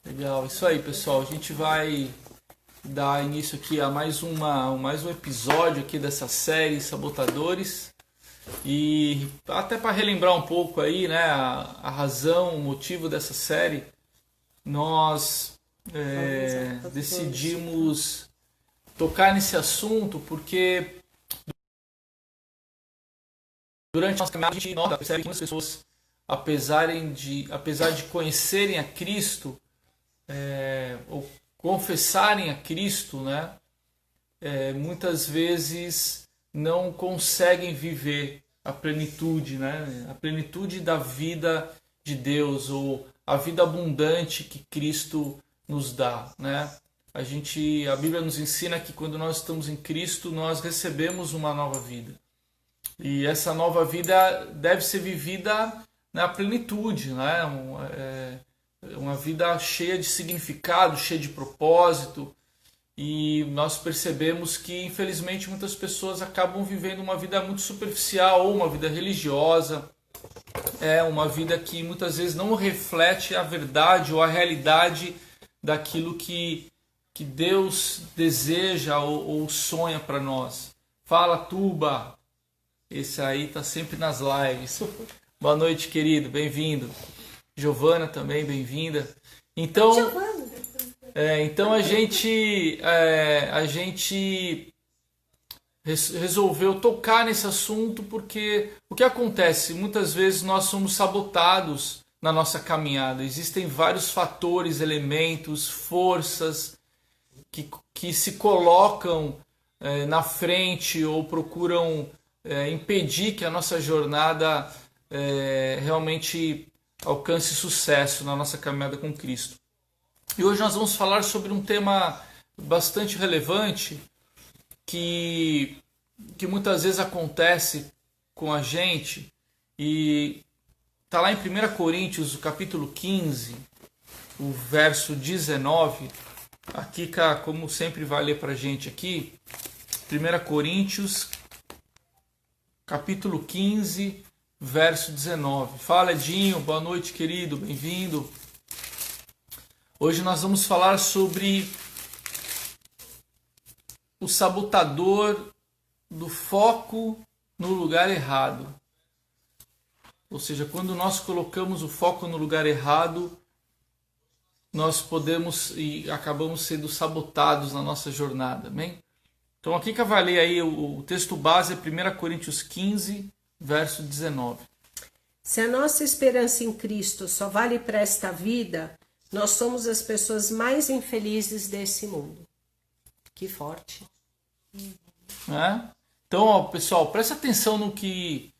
Legal, isso aí, pessoal. A gente vai dar início aqui a mais um episódio aqui dessa série Sabotadores. E até para relembrar um pouco aí, né, a razão, o motivo dessa série, nós decidimos tocar nesse assunto porque durante a nossa caminhada a gente percebe que muitas pessoas, apesar de conhecerem a Cristo, ou confessarem a Cristo, né, muitas vezes não conseguem viver a plenitude, né, a plenitude da vida de Deus, ou a vida abundante que Cristo nos dá, né? A Bíblia nos ensina que quando nós estamos em Cristo, nós recebemos uma nova vida. E essa nova vida deve ser vivida na plenitude, né? Uma vida cheia de significado, cheia de propósito. E nós percebemos que, infelizmente, muitas pessoas acabam vivendo uma vida muito superficial ou uma vida religiosa. Uma vida que muitas vezes não reflete a verdade ou a realidade daquilo que Deus deseja ou sonha para nós. Fala, Tuba! Esse aí tá sempre nas lives. Boa noite, querido, bem-vindo. Giovana também, bem-vinda. Então, a gente resolveu tocar nesse assunto porque o que acontece? Muitas vezes nós somos sabotados na nossa caminhada. Existem vários fatores, elementos, forças que se colocam na frente ou procuram impedir que a nossa jornada realmente alcance sucesso na nossa caminhada com Cristo. E hoje nós vamos falar sobre um tema bastante relevante que muitas vezes acontece com a gente, e está lá em 1 Coríntios, o capítulo 15, o verso 19. Aqui, como sempre vai ler para a gente aqui, 1 Coríntios, capítulo 15, verso 19. Fala, Edinho, boa noite, querido, bem-vindo. Hoje nós vamos falar sobre o sabotador do foco no lugar errado. Ou seja, quando nós colocamos o foco no lugar errado, nós podemos e acabamos sendo sabotados na nossa jornada, amém? Então aqui que vai ler aí o texto base é 1 Coríntios 15, verso 19. Se a nossa esperança em Cristo só vale para esta vida, nós somos as pessoas mais infelizes desse mundo. Que forte. Então, ó, pessoal, presta atenção no que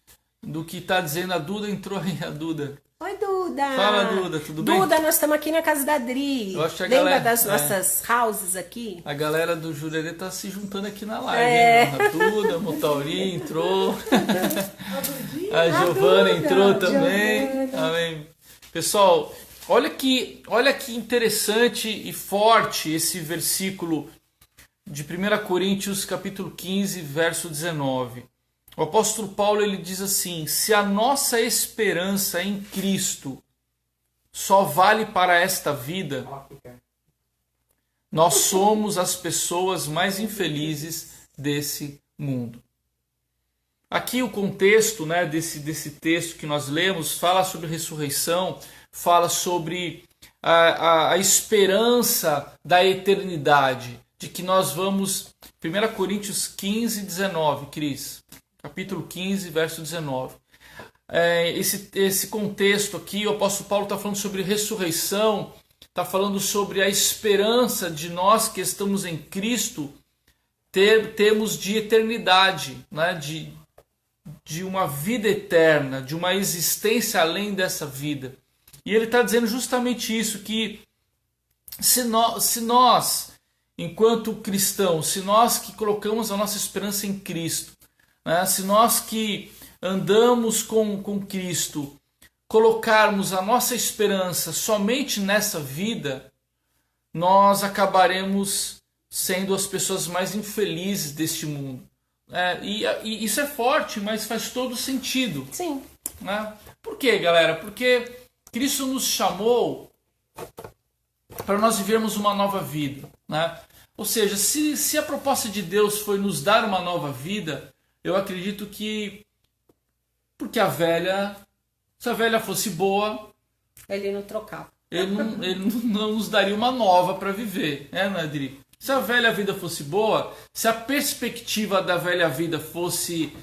está dizendo a Duda. Entrou aí a Duda. Oi, Duda. Fala, Duda, tudo bem? Duda, nós estamos aqui na casa da Adri. Lembra das nossas houses aqui? A galera do Jurerê tá se juntando aqui na live. Hein? A Duda, a Motauri entrou. A Giovana entrou também. Amém. Pessoal, olha que interessante e forte esse versículo de 1 Coríntios capítulo 15, verso 19. O apóstolo Paulo ele diz assim: se a nossa esperança em Cristo só vale para esta vida, nós somos as pessoas mais infelizes desse mundo. Aqui o contexto, né, desse texto que nós lemos fala sobre ressurreição, fala sobre a esperança da eternidade, de que nós vamos... 1 Coríntios 15, 19, Cris. Capítulo 15, verso 19. Esse contexto aqui, o apóstolo Paulo está falando sobre ressurreição, está falando sobre a esperança de nós que estamos em Cristo, termos de eternidade, né? de uma vida eterna, de uma existência além dessa vida. E ele está dizendo justamente isso, que se nós, enquanto cristãos, se nós que colocamos a nossa esperança em Cristo, né, se nós que andamos com Cristo, colocarmos a nossa esperança somente nessa vida, nós acabaremos sendo as pessoas mais infelizes deste mundo. E isso é forte, mas faz todo sentido. Sim. Né? Por quê, galera? Porque Cristo nos chamou para nós vivermos uma nova vida, né? Ou seja, se a proposta de Deus foi nos dar uma nova vida, eu acredito que, porque se a velha fosse boa, Ele não trocava. ele não nos daria uma nova para viver, né, Adri? Se a velha vida fosse boa, se a perspectiva da velha vida fosse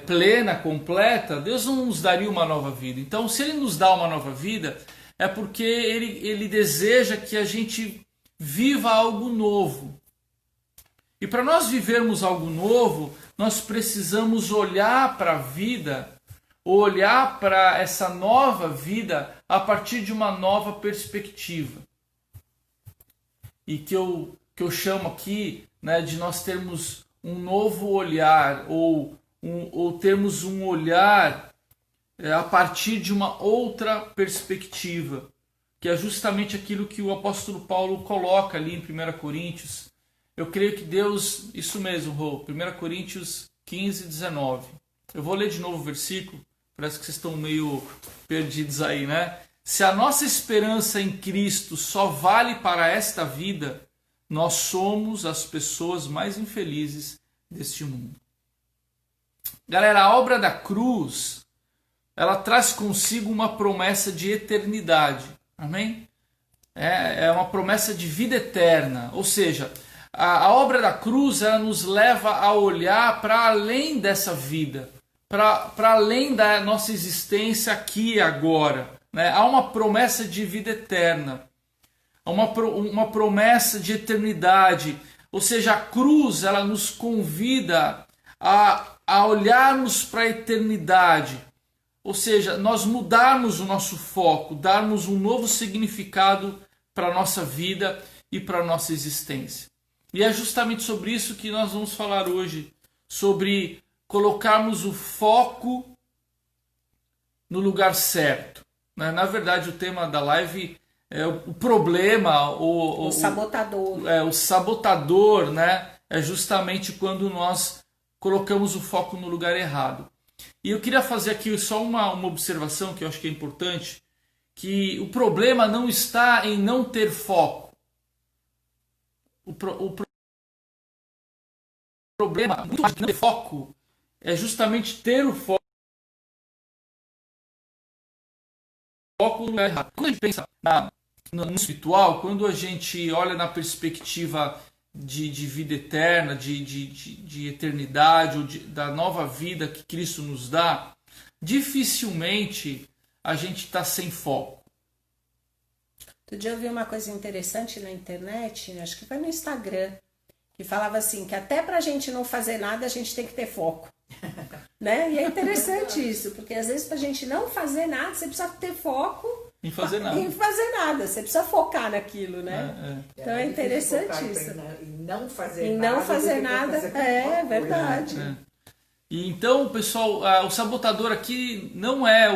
plena, completa, Deus não nos daria uma nova vida. Então, se Ele nos dá uma nova vida, é porque Ele deseja que a gente viva algo novo. E para nós vivermos algo novo, nós precisamos olhar para a vida, olhar para essa nova vida a partir de uma nova perspectiva. E que eu chamo aqui, né, de nós termos um novo olhar, ou termos um olhar a partir de uma outra perspectiva, que é justamente aquilo que o apóstolo Paulo coloca ali em 1 Coríntios. Eu creio que Deus, isso mesmo, Rô, 1 Coríntios 15, 19. Eu vou ler de novo o versículo, parece que vocês estão meio perdidos aí, né? Se a nossa esperança em Cristo só vale para esta vida, nós somos as pessoas mais infelizes deste mundo. Galera, a obra da cruz, ela traz consigo uma promessa de eternidade. Amém? É uma promessa de vida eterna. Ou seja, a obra da cruz, ela nos leva a olhar para além dessa vida, para além da nossa existência aqui e agora, né? Há uma promessa de vida eterna, uma promessa de eternidade. Ou seja, a cruz, ela nos convida a olharmos para a eternidade. Ou seja, nós mudarmos o nosso foco, darmos um novo significado para a nossa vida e para a nossa existência. E é justamente sobre isso que nós vamos falar hoje, sobre colocarmos o foco no lugar certo. Na verdade, o tema da live é o problema, o sabotador. O sabotador, né? É justamente quando nós colocamos o foco no lugar errado. E eu queria fazer aqui só uma observação que eu acho que é importante, que o problema não está em não ter foco. O problema, muito mais de não ter foco, é justamente ter o foco no lugar errado. Quando a gente pensa no espiritual, quando a gente olha na perspectiva de vida eterna, de eternidade, ou da nova vida que Cristo nos dá, dificilmente a gente está sem foco. Outro dia eu vi uma coisa interessante na internet, acho que foi no Instagram, que falava assim, que até pra gente não fazer nada, a gente tem que ter foco. Né? E é interessante isso, porque às vezes pra gente não fazer nada, você precisa ter foco em fazer nada. Você precisa focar naquilo, né? Então é interessante isso. Em não fazer nada. Em não fazer nada, é verdade. E então, pessoal, o sabotador aqui não é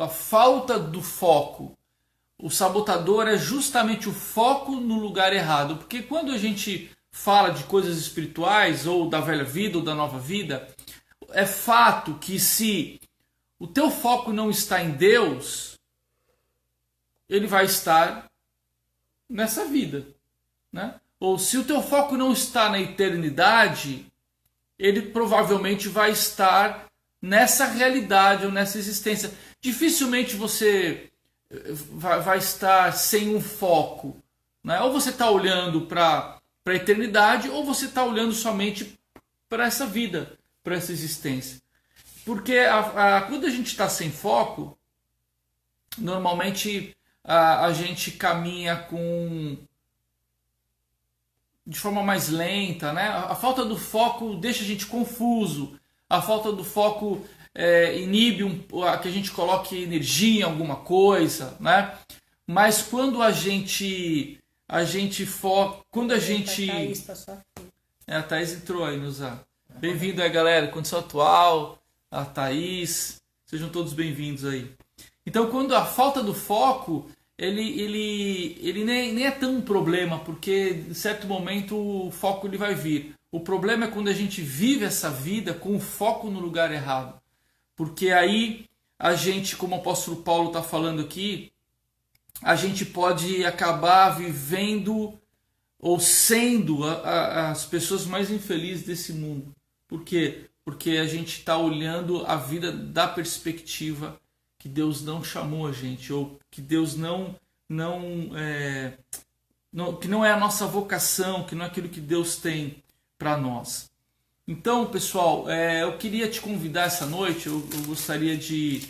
a falta do foco. O sabotador é justamente o foco no lugar errado. Porque quando a gente fala de coisas espirituais, ou da velha vida, ou da nova vida, é fato que se o teu foco não está em Deus, ele vai estar nessa vida, né? Ou se o teu foco não está na eternidade, ele provavelmente vai estar nessa realidade ou nessa existência. Dificilmente você vai estar sem um foco, né? Ou você está olhando para a eternidade, ou você está olhando somente para essa vida, para essa existência. Porque quando a gente está sem foco, normalmente a gente caminha de forma mais lenta, né? A falta do foco deixa a gente confuso. A falta do foco inibe que a gente coloque energia em alguma coisa, né? Mas quando a gente foca, quando a gente... A Thaís entrou aí nos... Bem-vindo aí, galera, Condição Atual, a Thaís, sejam todos bem-vindos aí. Então, quando a falta do foco, ele nem é tão um problema, porque em certo momento o foco ele vai vir. O problema é quando a gente vive essa vida com o foco no lugar errado. Porque aí a gente, como o apóstolo Paulo está falando aqui, a gente pode acabar vivendo ou sendo as pessoas mais infelizes desse mundo. Por quê? Porque a gente está olhando a vida da perspectiva que Deus não chamou a gente, ou que Deus que não é a nossa vocação, que não é aquilo que Deus tem para nós. Então, pessoal, eu queria te convidar essa noite, eu gostaria de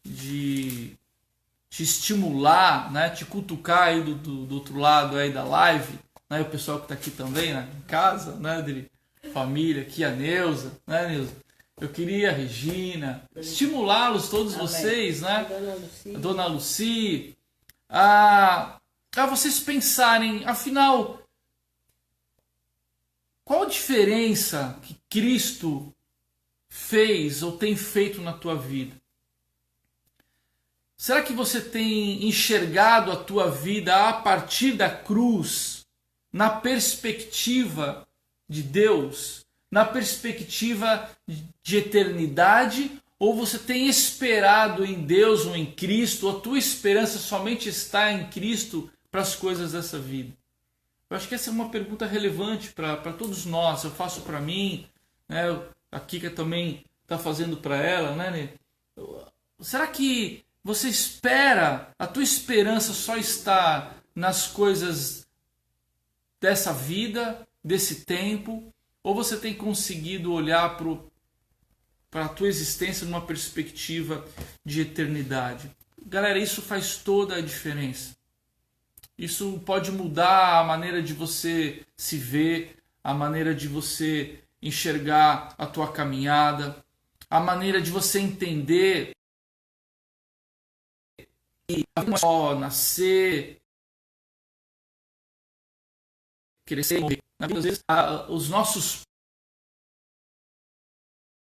te estimular, né, te cutucar aí do outro lado aí da live, né, o pessoal que está aqui também, né, em casa, né, Adri? Família, aqui a Neuza, né, Neuza? Eu queria, a Regina, estimulá-los todos vocês, né? A Dona Lucy, a vocês pensarem, afinal, qual a diferença que Cristo fez ou tem feito na tua vida? Será que você tem enxergado a tua vida a partir da cruz, na perspectiva de Deus, na perspectiva de eternidade, ou você tem esperado em Deus ou em Cristo, ou a tua esperança somente está em Cristo para as coisas dessa vida? Eu acho que essa é uma pergunta relevante para todos nós. Eu faço para mim, né? A Kika também está fazendo para ela, né? Será que você espera, a tua esperança só está nas coisas dessa vida, desse tempo, ou você tem conseguido olhar para a tua existência numa perspectiva de eternidade? Galera, isso faz toda a diferença. Isso pode mudar a maneira de você se ver, a maneira de você enxergar a tua caminhada, a maneira de você entender que não é só nascer, crescer e morrer. Na vida, às vezes, os nossos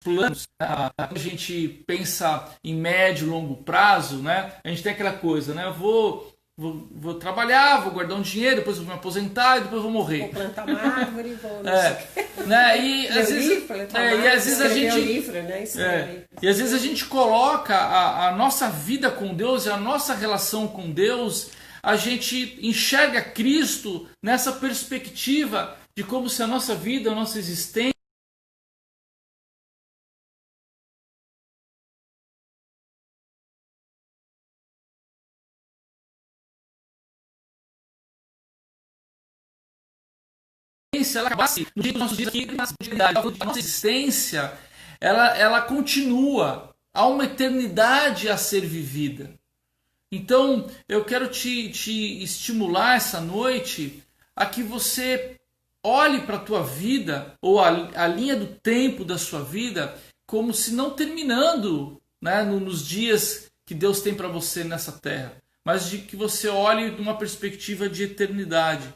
planos, a gente pensa em médio e longo prazo, né? A gente tem aquela coisa, né? Eu vou trabalhar, vou guardar um dinheiro, depois vou me aposentar e depois eu vou morrer. Vou plantar uma árvore, vou... né? E às vezes a gente... livro, né? E às vezes a gente coloca a nossa vida com Deus e a nossa relação com Deus, a gente enxerga Cristo nessa perspectiva de como se a nossa vida, a nossa existência ela acabasse no dia dos nossos dias aqui, a nossa existência, ela continua, há uma eternidade a ser vivida. Então, eu quero te estimular essa noite a que você olhe para a tua vida, ou a linha do tempo da sua vida, como se não terminando, né, nos dias que Deus tem para você nessa terra, mas de que você olhe de uma perspectiva de eternidade,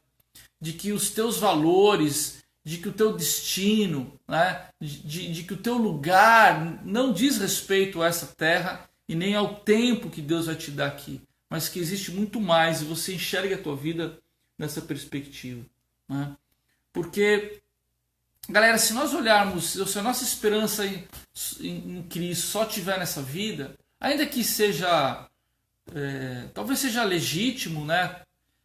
de que os teus valores, de que o teu destino, né, de que o teu lugar não diz respeito a essa terra e nem ao tempo que Deus vai te dar aqui, mas que existe muito mais e você enxerga a tua vida nessa perspectiva, né? Porque, galera, se nós olharmos, se a nossa esperança em Cristo só estiver nessa vida, ainda que seja, talvez seja legítimo, né?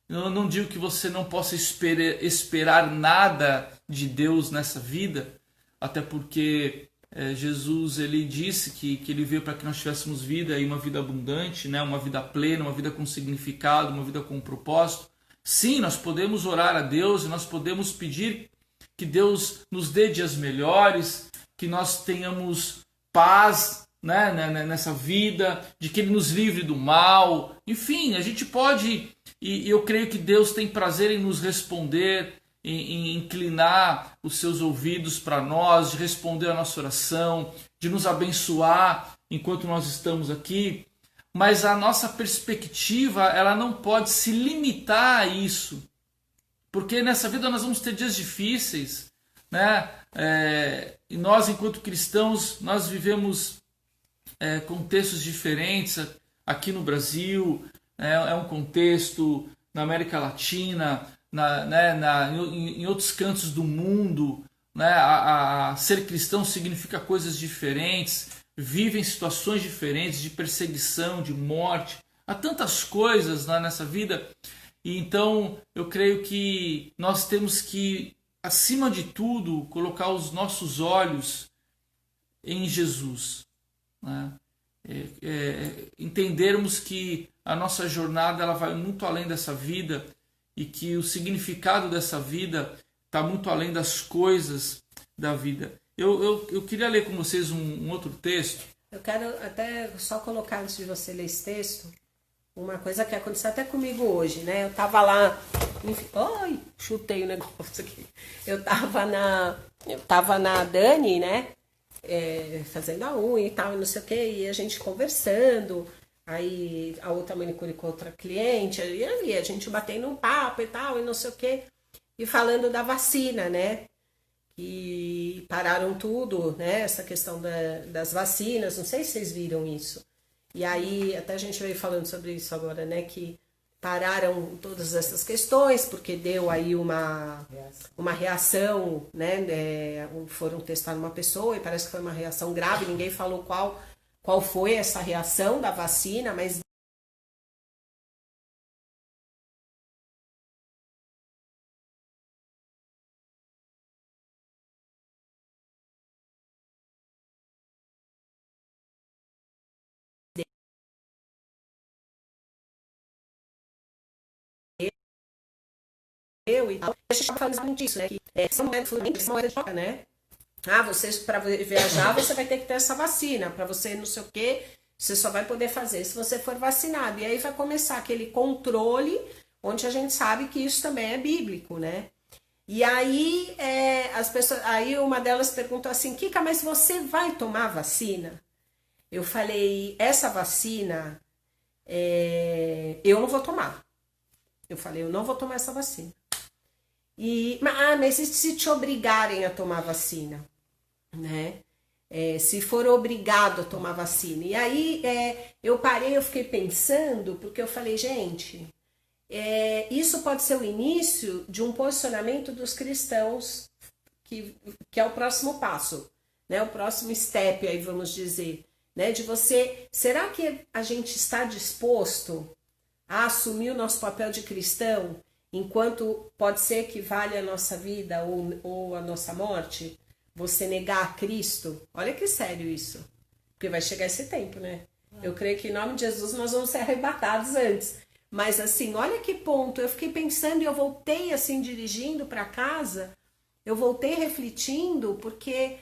Eu não digo que você não possa esperar nada de Deus nessa vida, até porque Jesus ele disse que ele veio para que nós tivéssemos vida, e uma vida abundante, né? Uma vida plena, uma vida com significado, uma vida com propósito. Sim, nós podemos orar a Deus e nós podemos pedir que Deus nos dê dias melhores, que nós tenhamos paz, né, nessa vida, de que Ele nos livre do mal. Enfim, a gente pode, e eu creio que Deus tem prazer em nos responder, em inclinar os seus ouvidos para nós, de responder a nossa oração, de nos abençoar enquanto nós estamos aqui. Mas a nossa perspectiva, ela não pode se limitar a isso. Porque nessa vida nós vamos ter dias difíceis, né? E nós, enquanto cristãos, nós vivemos contextos diferentes aqui no Brasil. É um contexto na América Latina, em outros cantos do mundo, né? Ser cristão significa coisas diferentes. Vivem situações diferentes de perseguição, de morte. há tantas coisas, né, nessa vida. E então eu creio que nós temos que, acima de tudo, colocar os nossos olhos em Jesus, né? Entendermos que a nossa jornada ela vai muito além dessa vida e que o significado dessa vida está muito além das coisas da vida. Eu queria ler com vocês um outro texto. Eu quero até só colocar, antes de você ler esse texto, uma coisa que aconteceu até comigo hoje, né? Eu tava lá, enfim, ai, chutei o negócio aqui. Eu tava na Dani, né? Fazendo a unha e tal, e não sei o que, e a gente conversando, aí a outra manicure com outra cliente, e ali a gente batendo um papo e tal, e não sei o que, e falando da vacina, né? E pararam tudo, né? Essa questão das vacinas, não sei se vocês viram isso. E aí, até a gente veio falando sobre isso agora, né? Que pararam todas essas questões, porque deu aí uma reação, né? Foram testar uma pessoa e parece que foi uma reação grave, ninguém falou qual foi essa reação da vacina, mas e tal. A gente estava falando disso, né? Que essa moeda de troca, né? Ah, você, para viajar, você vai ter que ter essa vacina. Para você não sei o quê, você só vai poder fazer se você for vacinado. E aí vai começar aquele controle, onde a gente sabe que isso também é bíblico, né? E aí, as pessoas, aí uma delas perguntou assim, Kika, mas você vai tomar vacina? Eu falei, essa vacina, eu não vou tomar. Eu falei, eu não vou tomar essa vacina. Mas e se te obrigarem a tomar vacina, né? Se for obrigado a tomar vacina. E aí eu fiquei pensando, porque eu falei, gente, isso pode ser o início de um posicionamento dos cristãos, que é o próximo passo, né? O próximo step, aí vamos dizer, né? De você, será que a gente está disposto a assumir o nosso papel de cristão, enquanto pode ser que vale a nossa vida ou a nossa morte, você negar a Cristo? Olha que sério isso, porque vai chegar esse tempo, né? Eu creio que em nome de Jesus nós vamos ser arrebatados antes, mas assim, olha que ponto, eu fiquei pensando e eu voltei assim, dirigindo para casa, eu voltei refletindo, porque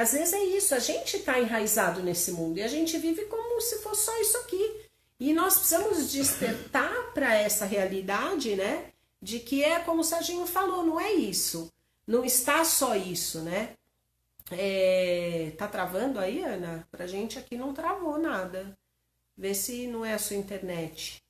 às vezes é isso, a gente está enraizado nesse mundo e a gente vive como se fosse só isso aqui. E nós precisamos despertar para essa realidade, né? De que é como o Serginho falou, não é isso. Não está só isso, né? Tá travando aí, Ana? Pra gente aqui não travou nada. Vê se não é a sua internet.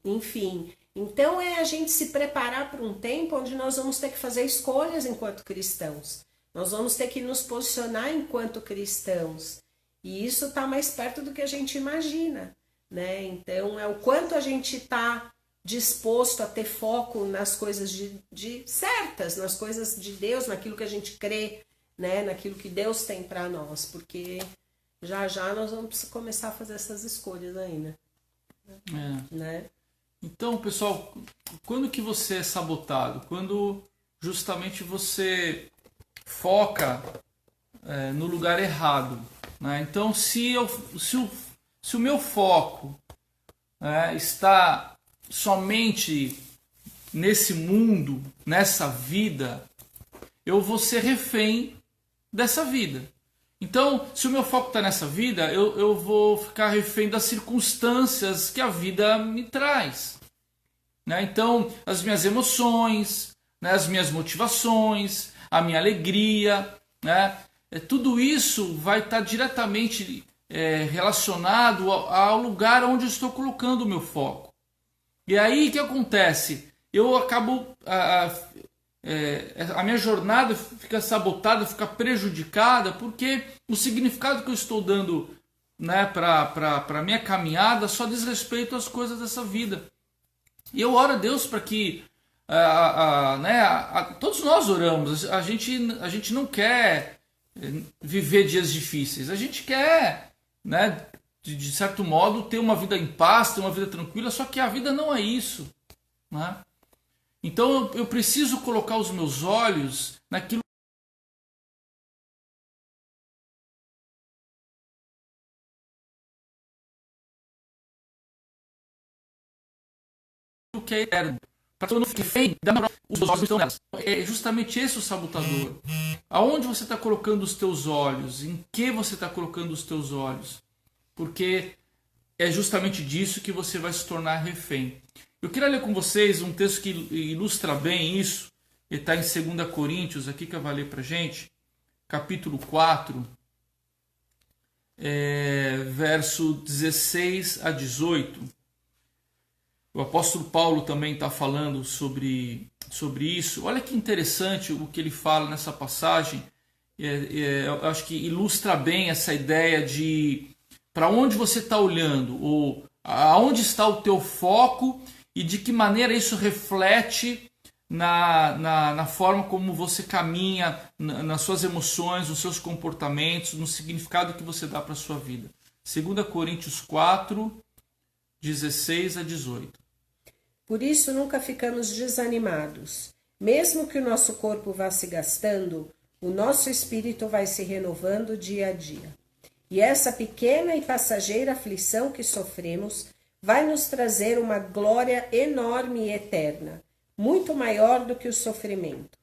Enfim, então a gente se preparar para um tempo onde nós vamos ter que fazer escolhas enquanto cristãos. Nós vamos ter que nos posicionar enquanto cristãos. E isso está mais perto do que a gente imagina, né? Então, é o quanto a gente está disposto a ter foco nas coisas de certas, nas coisas de Deus, naquilo que a gente crê, né? Naquilo que Deus tem para nós, porque já nós vamos começar a fazer essas escolhas ainda, né? Então, pessoal, quando que você é sabotado? Quando justamente você foca no lugar errado. Então, se o meu foco está somente nesse mundo, nessa vida, eu vou ser refém dessa vida. Então, se o meu foco está nessa vida, eu vou ficar refém das circunstâncias que a vida me traz. Então, as minhas emoções, as minhas motivações, a minha alegria, tudo isso vai estar diretamente relacionado ao lugar onde eu estou colocando o meu foco. E aí o que acontece? Eu acabo... a minha jornada fica sabotada, fica prejudicada, porque o significado que eu estou dando para a minha caminhada só diz respeito às coisas dessa vida. E eu oro a Deus para que... todos nós oramos, a gente não quer viver dias difíceis, a gente quer de certo modo, ter uma vida em paz, ter uma vida tranquila, só que a vida não é isso, né? Então eu preciso colocar os meus olhos naquilo que é eterno. Para que eu não fique feio, os meus olhos estão nelas. É justamente esse o sabotador. Aonde você está colocando os teus olhos? Em que você está colocando os teus olhos? Porque é justamente disso que você vai se tornar refém. Eu queria ler com vocês um texto que ilustra bem isso. Ele está em 2 Coríntios, aqui que eu vou ler para a gente. Capítulo 4, verso 16 a 18. O apóstolo Paulo também está falando sobre isso. Olha que interessante o que ele fala nessa passagem. Eu acho que ilustra bem essa ideia de para onde você está olhando, ou aonde está o teu foco e de que maneira isso reflete na forma como você caminha, nas suas emoções, nos seus comportamentos, no significado que você dá para a sua vida. 2 Coríntios 4, 16 a 18. Por isso nunca ficamos desanimados. Mesmo que o nosso corpo vá se gastando, o nosso espírito vai se renovando dia a dia. E essa pequena e passageira aflição que sofremos vai nos trazer uma glória enorme e eterna, muito maior do que o sofrimento.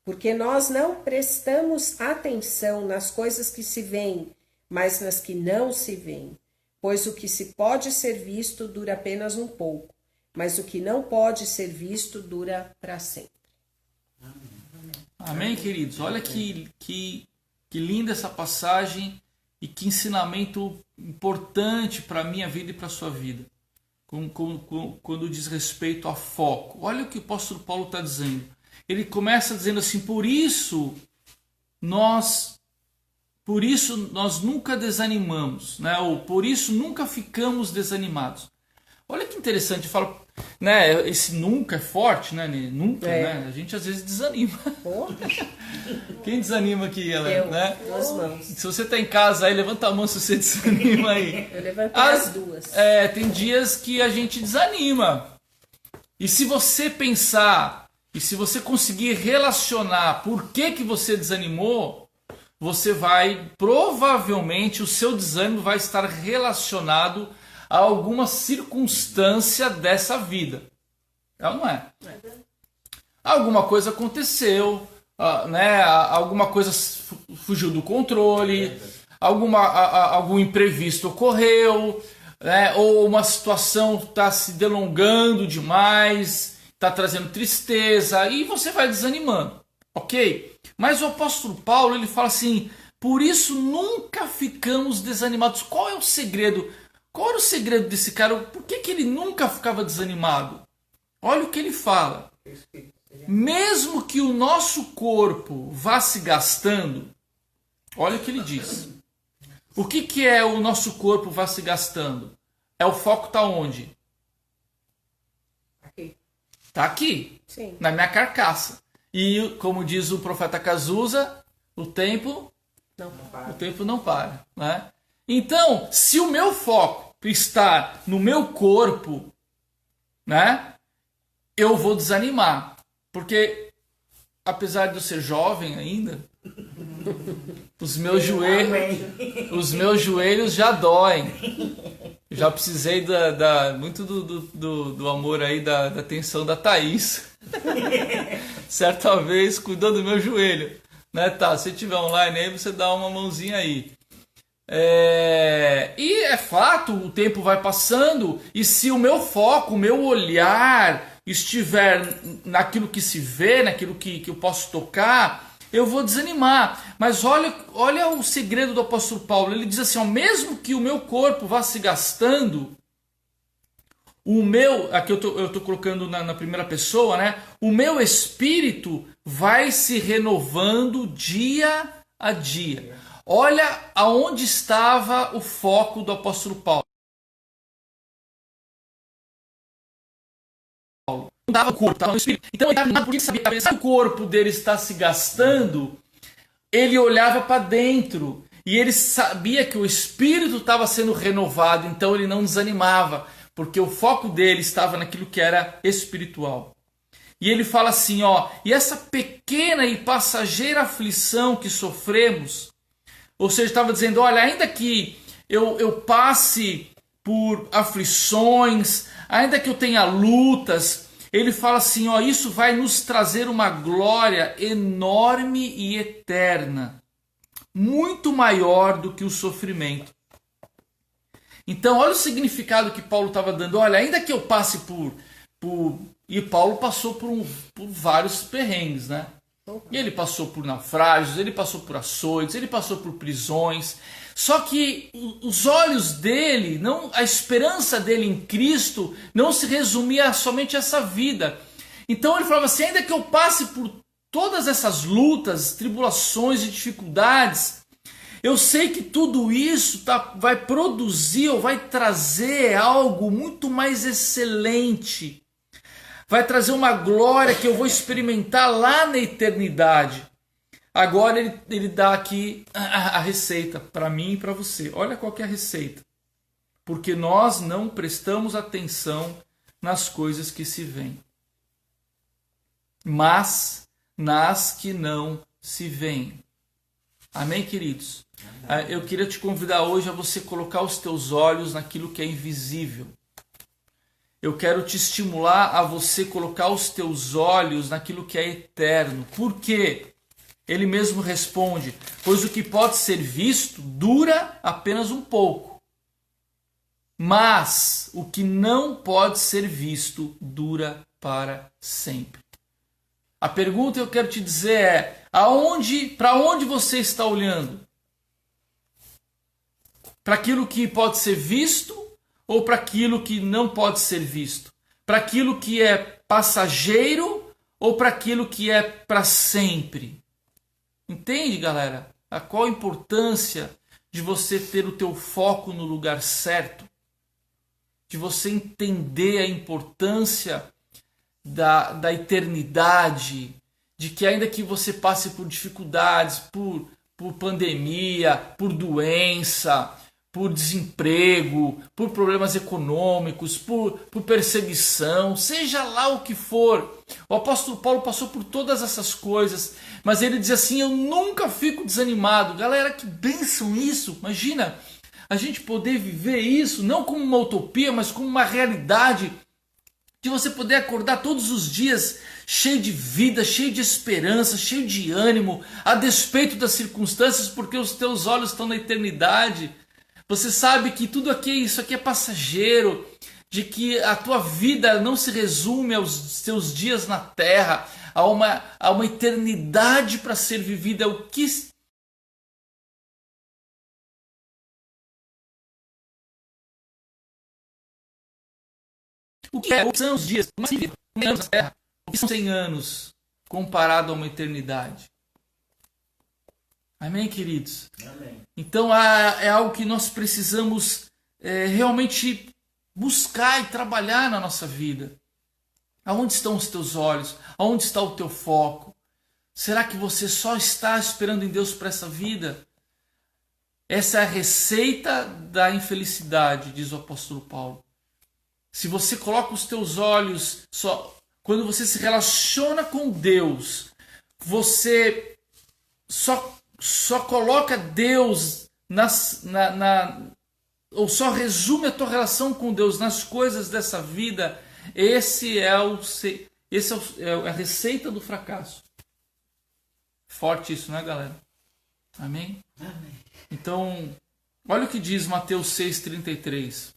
Porque nós não prestamos atenção nas coisas que se veem, mas nas que não se veem. Pois o que se pode ser visto dura apenas um pouco, mas o que não pode ser visto dura para sempre. Amém, queridos? Olha que linda essa passagem e que ensinamento importante para a minha vida e para a sua vida. Quando diz respeito a foco. Olha o que o apóstolo Paulo está dizendo. Ele começa dizendo assim, por isso nós nunca desanimamos, né? Ou por isso nunca ficamos desanimados. Olha que interessante, eu falo, né? Esse nunca é forte, né? Nunca, né? A gente às vezes desanima. Quem desanima aqui, ela, eu, né? 2 mãos. Se você está em casa aí, levanta a mão se você desanima aí. Eu levantei as 2. Tem dias que a gente desanima. E se você pensar, e se você conseguir relacionar por que você desanimou, você vai, provavelmente, o seu desânimo vai estar relacionado a alguma circunstância dessa vida. É ou não é? Alguma coisa aconteceu, né? Alguma coisa fugiu do controle, algum imprevisto ocorreu, né? Ou uma situação está se delongando demais, está trazendo tristeza, e você vai desanimando, ok? Mas o apóstolo Paulo, ele fala assim, por isso nunca ficamos desanimados. Qual é o segredo? Qual era o segredo desse cara? Por que ele nunca ficava desanimado? Olha o que ele fala. Mesmo que o nosso corpo vá se gastando, olha o que ele diz. O que é o nosso corpo vá se gastando? O foco está onde? Aqui. Está aqui. Sim. Na minha carcaça. E como diz o profeta Cazuza, o tempo não para, né? Então, se o meu foco está no meu corpo, né, eu vou desanimar. Porque, apesar de eu ser jovem ainda, os meus joelhos já doem. Eu já precisei muito do amor aí, da atenção da Thaís. Certa vez, cuidando do meu joelho. Né, tá? Se tiver online aí, você dá uma mãozinha aí. E é fato, o tempo vai passando, e se o meu foco, o meu olhar estiver naquilo que se vê, naquilo que eu posso tocar, eu vou desanimar. Mas olha o segredo do apóstolo Paulo. Ele diz assim, ó, mesmo que o meu corpo vá se gastando, aqui eu estou colocando na primeira pessoa, né? O meu espírito vai se renovando dia a dia. Olha aonde estava o foco do apóstolo Paulo. Não estava o corpo, estava no espírito. Então ele estava porque ele sabia que o corpo dele está se gastando. Ele olhava para dentro E ele sabia que o espírito estava sendo renovado, então ele não desanimava, porque o foco dele estava naquilo que era espiritual. E ele fala assim, e essa pequena e passageira aflição que sofremos, ou seja, estava dizendo, olha, ainda que eu passe por aflições, ainda que eu tenha lutas, ele fala assim, isso vai nos trazer uma glória enorme e eterna, muito maior do que o sofrimento. Então, olha o significado que Paulo estava dando. Olha, ainda que eu passe por... E Paulo passou por vários perrengues, né? E ele passou por naufrágios, ele passou por açoites, ele passou por prisões. Só que os olhos dele, a esperança dele em Cristo não se resumia somente a essa vida. Então ele falava assim, ainda que eu passe por todas essas lutas, tribulações e dificuldades, eu sei que tudo isso vai produzir ou vai trazer algo muito mais excelente. Vai trazer uma glória que eu vou experimentar lá na eternidade. Agora ele dá aqui a receita para mim e para você. Olha qual que é a receita. Porque nós não prestamos atenção nas coisas que se veem, mas nas que não se veem. Amém, queridos? Eu queria te convidar hoje a você colocar os teus olhos naquilo que é invisível. Eu quero te estimular a você colocar os teus olhos naquilo que é eterno. Por quê? Ele mesmo responde, pois o que pode ser visto dura apenas um pouco. Mas o que não pode ser visto dura para sempre. A pergunta que eu quero te dizer é, para onde você está olhando? Para aquilo que pode ser visto ou para aquilo que não pode ser visto? Para aquilo que é passageiro ou para aquilo que é para sempre? Entende, galera? Qual a importância de você ter o teu foco no lugar certo? De você entender a importância da eternidade, de que ainda que você passe por dificuldades, por pandemia, por doença, por desemprego, por problemas econômicos, por perseguição, seja lá o que for. O apóstolo Paulo passou por todas essas coisas, mas ele diz assim, eu nunca fico desanimado. Galera, que bênção isso! Imagina a gente poder viver isso, não como uma utopia, mas como uma realidade, de você poder acordar todos os dias cheio de vida, cheio de esperança, cheio de ânimo, a despeito das circunstâncias, porque os teus olhos estão na eternidade. Você sabe que tudo isso aqui é passageiro, de que a tua vida não se resume aos teus dias na terra, há uma eternidade para ser vivida. O que são os dias? Mas anos na terra. O que são 100 anos comparado a uma eternidade? Amém, queridos? Amém. Então é algo que nós precisamos realmente buscar e trabalhar na nossa vida. Aonde estão os teus olhos? Aonde está o teu foco? Será que você só está esperando em Deus para essa vida? Essa é a receita da infelicidade, diz o apóstolo Paulo. Se você coloca os teus olhos só quando você se relaciona com Deus, você só coloca Deus ou só resume a tua relação com Deus nas coisas dessa vida, esse é a receita do fracasso. Forte isso, né, galera? Amém? Amém. Então, olha o que diz Mateus 6,33.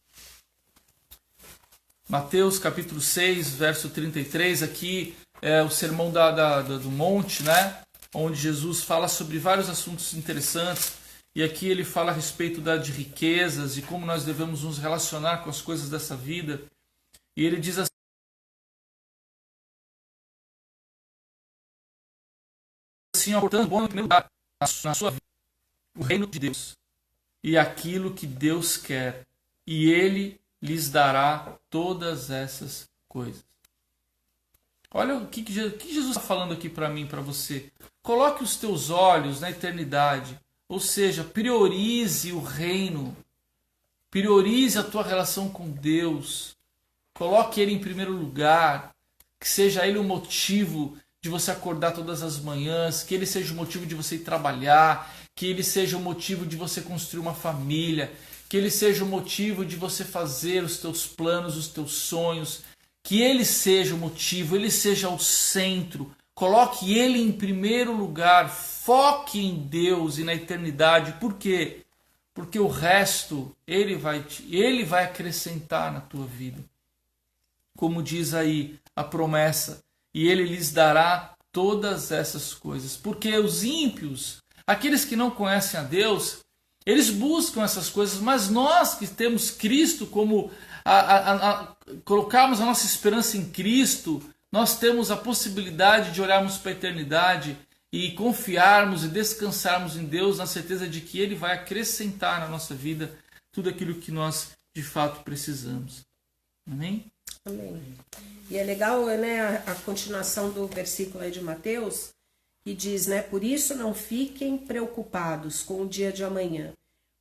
Mateus capítulo 6, verso 33, aqui é o sermão do monte, né? Onde Jesus fala sobre vários assuntos interessantes, e aqui ele fala a respeito de riquezas e como nós devemos nos relacionar com as coisas dessa vida. E ele diz assim, portanto, bom em primeiro lugar na sua vida o reino de Deus e aquilo que Deus quer, e Ele lhes dará todas essas coisas. Olha o que Jesus está falando aqui para mim, para você. Coloque os teus olhos na eternidade. Ou seja, priorize o reino, priorize a tua relação com Deus, coloque Ele em primeiro lugar, que seja Ele o motivo de você acordar todas as manhãs, que Ele seja o motivo de você ir trabalhar, que Ele seja o motivo de você construir uma família, que Ele seja o motivo de você fazer os teus planos, os teus sonhos, que Ele seja o motivo, Ele seja o centro, coloque Ele em primeiro lugar, foque em Deus e na eternidade. Por quê? Porque o resto Ele vai acrescentar na tua vida. Como diz aí a promessa, e Ele lhes dará todas essas coisas. Porque os ímpios, aqueles que não conhecem a Deus, eles buscam essas coisas, mas nós que temos Cristo como colocarmos a nossa esperança em Cristo, nós temos a possibilidade de olharmos para a eternidade e confiarmos e descansarmos em Deus na certeza de que Ele vai acrescentar na nossa vida tudo aquilo que nós de fato precisamos. Amém? Amém. E é legal, né, a continuação do versículo aí de Mateus, que diz, né, por isso não fiquem preocupados com o dia de amanhã,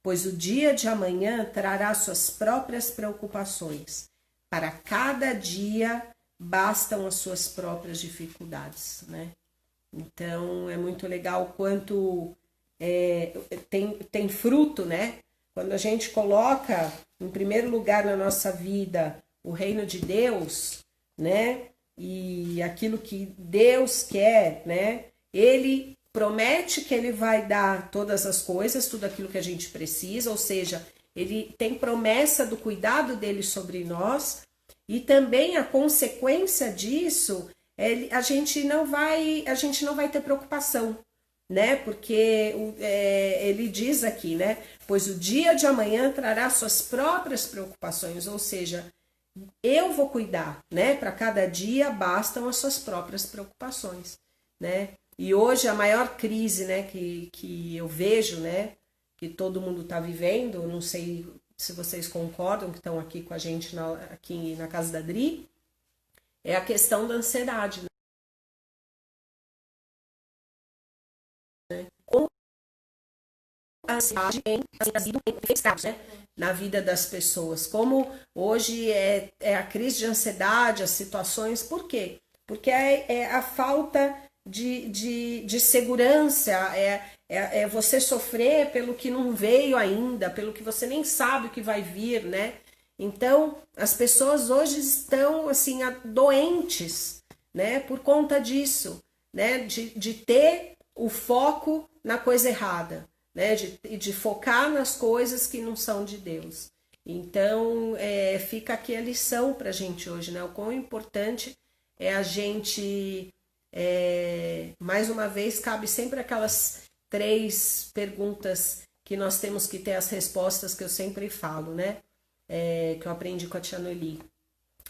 pois o dia de amanhã trará suas próprias preocupações. Para cada dia bastam as suas próprias dificuldades, né? Então é muito legal quanto tem fruto, né? Quando a gente coloca em primeiro lugar na nossa vida o reino de Deus, né? E aquilo que Deus quer, né? Ele promete que Ele vai dar todas as coisas, tudo aquilo que a gente precisa, ou seja, Ele tem promessa do cuidado dele sobre nós, e também a consequência disso, a gente não vai ter preocupação, né? Porque ele diz aqui, né? Pois o dia de amanhã trará suas próprias preocupações, ou seja, eu vou cuidar, né? Para cada dia bastam as suas próprias preocupações, né? E hoje a maior crise, né, que eu vejo, né, que todo mundo está vivendo, não sei se vocês concordam, que estão aqui com a gente aqui na casa da Dri, é a questão da ansiedade, né? Como a ansiedade tem trazido efeitos, né, na vida das pessoas. Como hoje é a crise de ansiedade, as situações, por quê? Porque é a falta de segurança, é você sofrer pelo que não veio ainda, pelo que você nem sabe o que vai vir, né? Então, as pessoas hoje estão, assim, doentes, né? Por conta disso, né? De ter o foco na coisa errada, né? De focar nas coisas que não são de Deus. Então, fica aqui a lição pra gente hoje, né? O quão importante é a gente... mais uma vez, cabe sempre aquelas 3 perguntas que nós temos que ter as respostas que eu sempre falo, né? Que eu aprendi com a tia Noeli,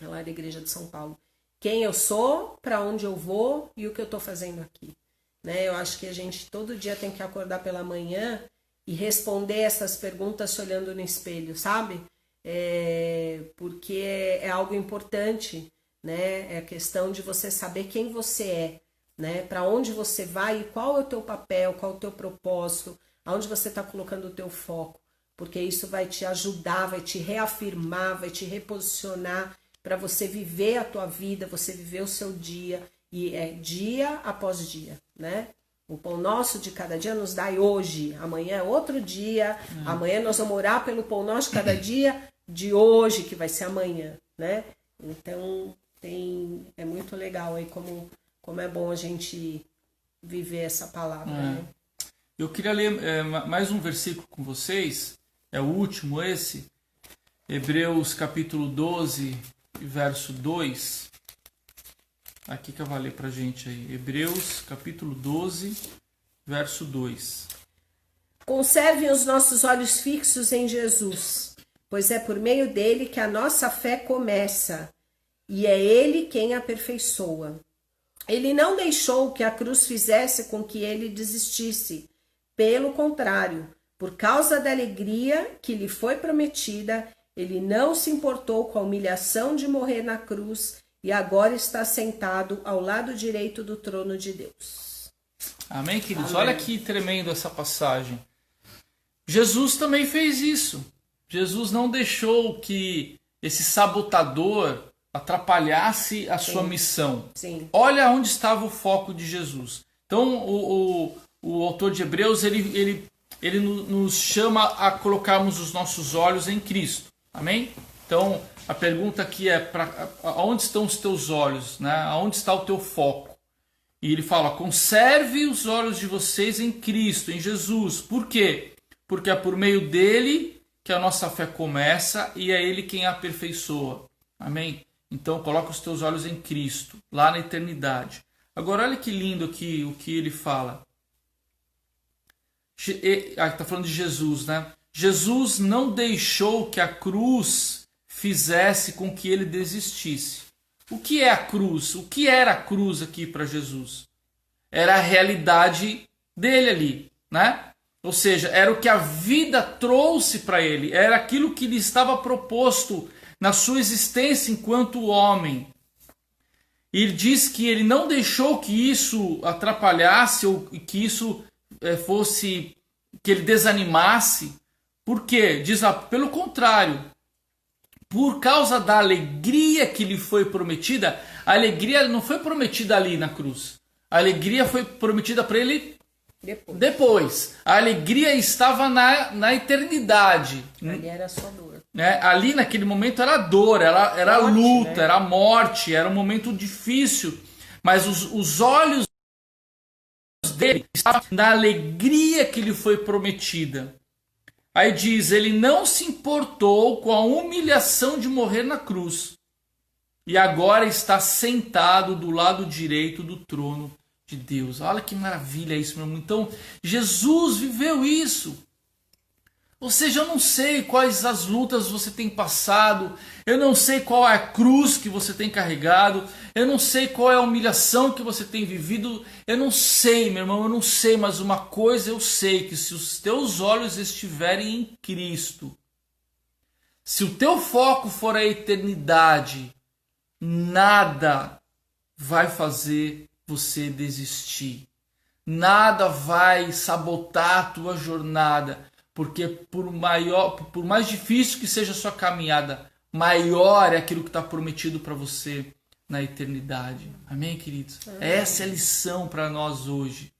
lá da Igreja de São Paulo. Quem eu sou, para onde eu vou e o que eu estou fazendo aqui, né? Eu acho que a gente todo dia tem que acordar pela manhã e responder essas perguntas se olhando no espelho, sabe? Porque é algo importante, né? É a questão de você saber quem você é, né? Para onde você vai e qual é o teu papel, qual é o teu propósito, aonde você está colocando o teu foco, porque isso vai te ajudar, vai te reafirmar, vai te reposicionar para você viver a tua vida, você viver o seu dia, e dia após dia, né? O pão nosso de cada dia nos dai hoje, amanhã é outro dia, amanhã nós vamos orar pelo pão nosso de cada dia de hoje, que vai ser amanhã, né? Então é muito legal aí como é bom a gente viver essa palavra, né? Eu queria ler mais um versículo com vocês, é o último esse, Hebreus capítulo 12, verso 2. Aqui que eu vou ler pra gente aí, Hebreus capítulo 12, verso 2. Conservem os nossos olhos fixos em Jesus, pois é por meio dele que a nossa fé começa, e é ele quem a aperfeiçoa. Ele não deixou que a cruz fizesse com que ele desistisse. Pelo contrário, por causa da alegria que lhe foi prometida, ele não se importou com a humilhação de morrer na cruz e agora está sentado ao lado direito do trono de Deus. Amém, queridos? Amém. Olha que tremendo essa passagem. Jesus também fez isso. Jesus não deixou que esse sabotador atrapalhasse a sua missão. Sim. Olha onde estava o foco de Jesus. Então, o autor de Hebreus, ele nos chama a colocarmos os nossos olhos em Cristo. Amém? Então, a pergunta aqui é, aonde estão os teus olhos? Né? Aonde está o teu foco? E ele fala, conserve os olhos de vocês em Cristo, em Jesus. Por quê? Porque é por meio dele que a nossa fé começa e é ele quem a aperfeiçoa. Amém? Então, coloca os teus olhos em Cristo, lá na eternidade. Agora, olha que lindo aqui o que ele fala. Está falando de Jesus, né? Jesus não deixou que a cruz fizesse com que ele desistisse. O que é a cruz? O que era a cruz aqui para Jesus? Era a realidade dele ali, né? Ou seja, era o que a vida trouxe para ele, era aquilo que lhe estava proposto na sua existência enquanto homem. E ele diz que ele não deixou que isso atrapalhasse ou que isso fosse, que ele desanimasse. Por quê? Diz lá, pelo contrário, por causa da alegria que lhe foi prometida, a alegria não foi prometida ali na cruz. A alegria foi prometida para ele depois. A alegria estava na eternidade. Ali era só dor. Ali naquele momento era dor, era morte, luta, né? era morte, era um momento difícil. Mas os olhos dele estavam na alegria que lhe foi prometida. Aí diz, ele não se importou com a humilhação de morrer na cruz. E agora está sentado do lado direito do trono de Deus. Olha que maravilha isso, meu irmão. Então, Jesus viveu isso. Ou seja, eu não sei quais as lutas você tem passado, eu não sei qual é a cruz que você tem carregado, eu não sei qual é a humilhação que você tem vivido, eu não sei, meu irmão, eu não sei, mas uma coisa eu sei, que se os teus olhos estiverem em Cristo, se o teu foco for a eternidade, nada vai fazer você desistir, nada vai sabotar a tua jornada. Porque por mais difícil que seja a sua caminhada, maior é aquilo que está prometido para você na eternidade. Amém, queridos? Amém. Essa é a lição para nós hoje.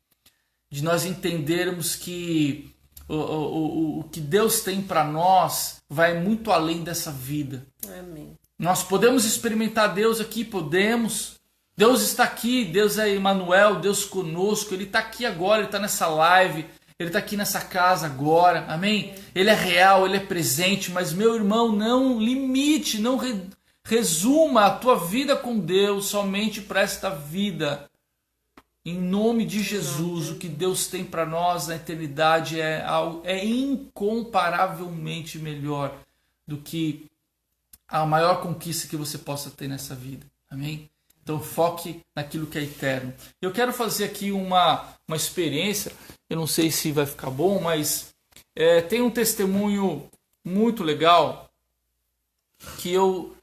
De nós entendermos que o que Deus tem para nós vai muito além dessa vida. Amém. Nós podemos experimentar Deus aqui, podemos. Deus está aqui, Deus é Emmanuel, Deus conosco. Ele está aqui agora, Ele está nessa live. Ele está aqui nessa casa agora, amém? Ele é real, Ele é presente, mas meu irmão, não limite, não resuma a tua vida com Deus somente para esta vida. Em nome de Jesus, o que Deus tem para nós na eternidade é incomparavelmente melhor do que a maior conquista que você possa ter nessa vida, amém? Então foque naquilo que é eterno. Eu quero fazer aqui uma experiência, eu não sei se vai ficar bom, mas tem um testemunho muito legal que eu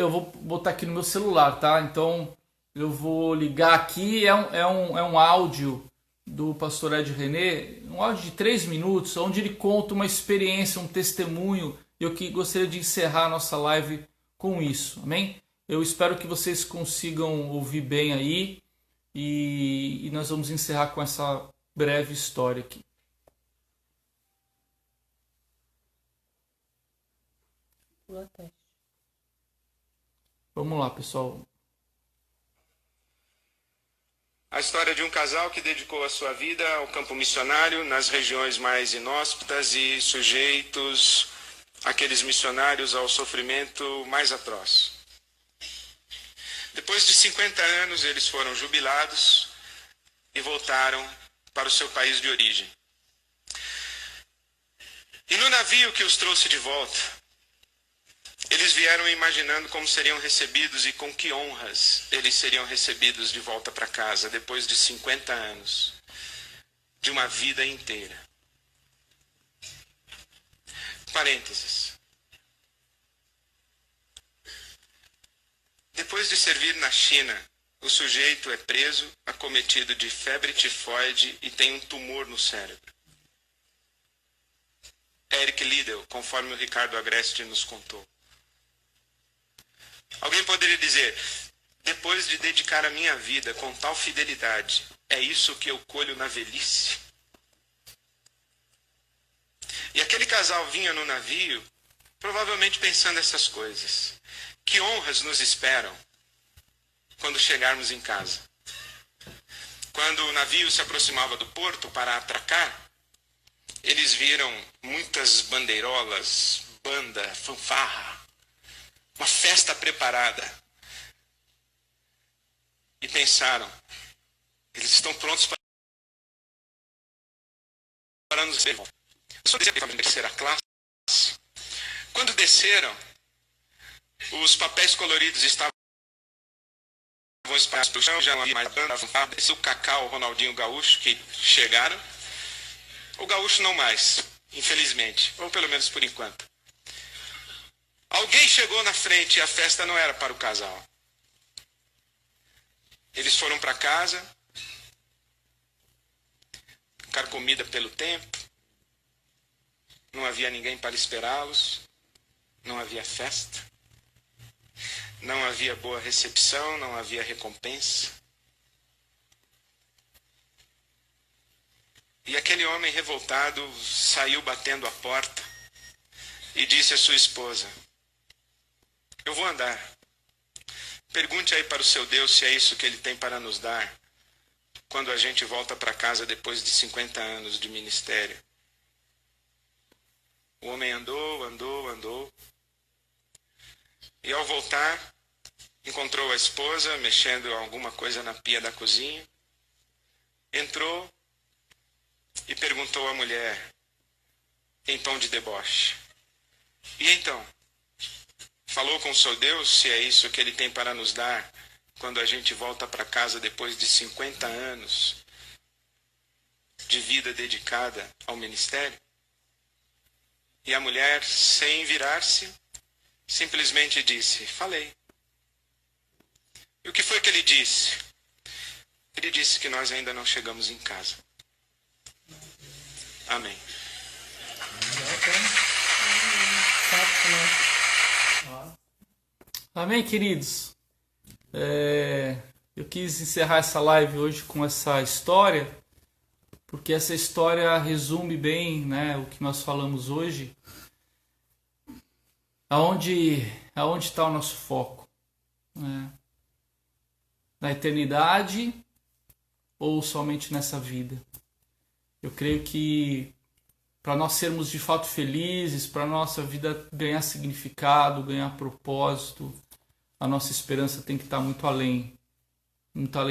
vou botar aqui no meu celular, tá? Então eu vou ligar aqui, é um áudio do pastor Ed René, um áudio de 3 minutos, onde ele conta uma experiência, um testemunho, e eu gostaria de encerrar a nossa live com isso, amém? Eu espero que vocês consigam ouvir bem aí e nós vamos encerrar com essa breve história aqui. Vamos lá, pessoal. A história de um casal que dedicou a sua vida ao campo missionário nas regiões mais inóspitas e sujeitos aqueles missionários ao sofrimento mais atroz. Depois de 50 anos, eles foram jubilados e voltaram para o seu país de origem. E no navio que os trouxe de volta, eles vieram imaginando como seriam recebidos e com que honras eles seriam recebidos de volta para casa, depois de 50 anos, de uma vida inteira. Parênteses. Depois de servir na China, o sujeito é preso, acometido de febre tifoide e tem um tumor no cérebro. Eric Liddell, conforme o Ricardo Agreste nos contou. Alguém poderia dizer, depois de dedicar a minha vida com tal fidelidade, é isso que eu colho na velhice? E aquele casal vinha no navio, provavelmente pensando essas coisas. Que honras nos esperam quando chegarmos em casa? Quando o navio se aproximava do porto para atracar, eles viram muitas bandeirolas, banda, fanfarra, uma festa preparada. E pensaram, eles estão prontos para nos ver. Só desceram em terceira classe. Quando desceram, os papéis coloridos estavam espalhados pelo chão, já não havia mais banda, fanfarra, desceu o Cacau, o Ronaldinho Gaúcho, que chegaram. O Gaúcho não mais, infelizmente, ou pelo menos por enquanto. Alguém chegou na frente e a festa não era para o casal. Eles foram para casa, ficaram comida pelo tempo, não havia ninguém para esperá-los, não havia festa, não havia boa recepção, não havia recompensa. E aquele homem revoltado saiu batendo a porta e disse à sua esposa, eu vou andar. Pergunte aí para o seu Deus se é isso que ele tem para nos dar quando a gente volta para casa depois de 50 anos de ministério. O homem andou. E ao voltar, encontrou a esposa mexendo alguma coisa na pia da cozinha. Entrou e perguntou à mulher, em tom de deboche, e então? Falou com o seu Deus se é isso que ele tem para nos dar quando a gente volta para casa depois de 50 anos de vida dedicada ao ministério? E a mulher, sem virar-se, simplesmente disse, falei. E o que foi que ele disse? Ele disse que nós ainda não chegamos em casa. Amém. Amém, queridos? Eu quis encerrar essa live hoje com essa história, porque essa história resume bem, né, o que nós falamos hoje. Aonde está o nosso foco? Né? Na eternidade ou somente nessa vida? Eu creio que para nós sermos de fato felizes, para a nossa vida ganhar significado, ganhar propósito, a nossa esperança tem que estar muito além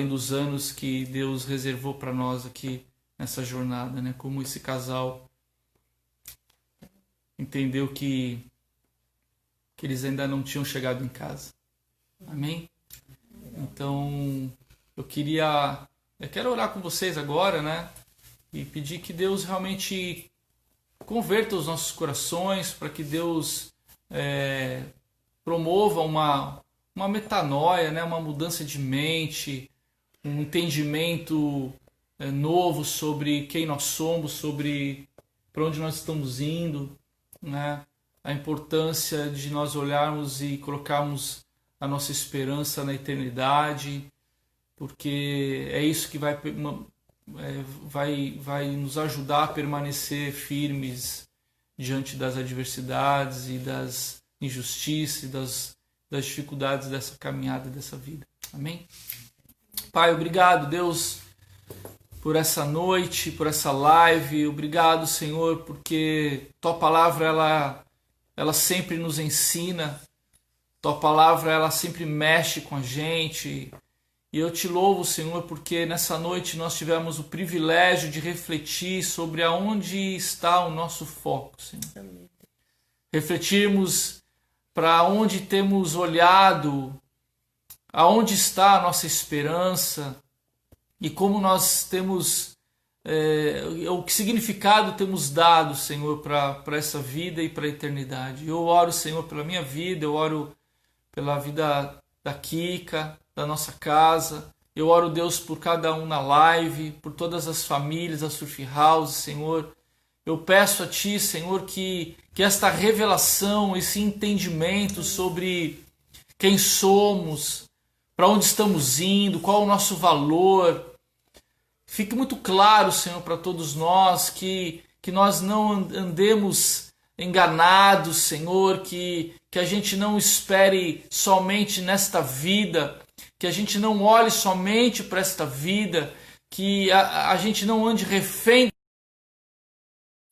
dos anos que Deus reservou para nós aqui nessa jornada, né? Como esse casal entendeu que eles ainda não tinham chegado em casa. Amém? Então, eu quero orar com vocês agora, né? E pedir que Deus realmente converta os nossos corações, para que Deus promova uma metanoia, né? Uma mudança de mente, um entendimento novo sobre quem nós somos, sobre para onde nós estamos indo, né? A importância de nós olharmos e colocarmos a nossa esperança na eternidade, porque é isso que vai nos ajudar a permanecer firmes diante das adversidades e das injustiças e das dificuldades dessa caminhada, dessa vida. Amém? Pai, obrigado, Deus, por essa noite, por essa live. Obrigado, Senhor, porque Tua palavra, ela sempre nos ensina. Tua palavra, ela sempre mexe com a gente. E eu te louvo, Senhor, porque nessa noite nós tivemos o privilégio de refletir sobre aonde está o nosso foco, Senhor. Amém. Refletirmos para onde temos olhado, aonde está a nossa esperança e como nós temos, o que significado temos dado, Senhor, para essa vida e para a eternidade. Eu oro, Senhor, pela minha vida, eu oro pela vida da Kika, da nossa casa. Eu oro, Deus, por cada um na live, por todas as famílias, a Surf House, Senhor. Eu peço a Ti, Senhor, que esta revelação, esse entendimento sobre quem somos, para onde estamos indo, qual o nosso valor, fique muito claro, Senhor, para todos nós, que nós não andemos enganados, Senhor, que a gente não espere somente nesta vida, que a gente não olhe somente para esta vida, que a gente não ande refém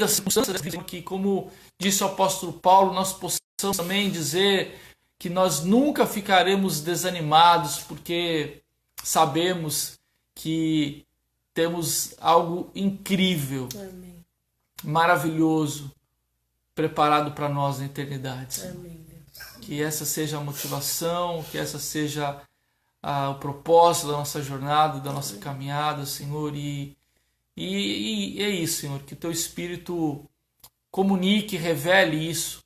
das circunstâncias, que, como disse o apóstolo Paulo, nós possamos também dizer que nós nunca ficaremos desanimados, porque sabemos que temos algo incrível, Amém. maravilhoso, preparado para nós na eternidade. Amém, Deus. Que essa seja a motivação, que essa seja o propósito da nossa jornada, da nossa caminhada, Senhor. E é isso, Senhor, que Teu Espírito comunique, revele isso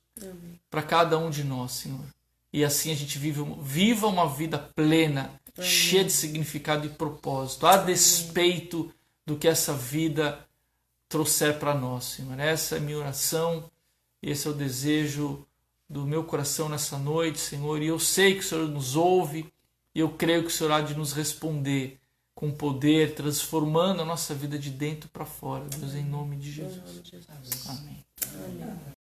para cada um de nós, Senhor. E assim a gente viva uma vida plena, Amém. cheia de significado e propósito, a despeito do que essa vida trouxer para nós, Senhor. Essa é a minha oração, esse é o desejo do meu coração nessa noite, Senhor. E eu sei que o Senhor nos ouve, e eu creio que o Senhor há de nos responder com poder, transformando a nossa vida de dentro para fora. Deus, em nome de Jesus. Amém. Amém.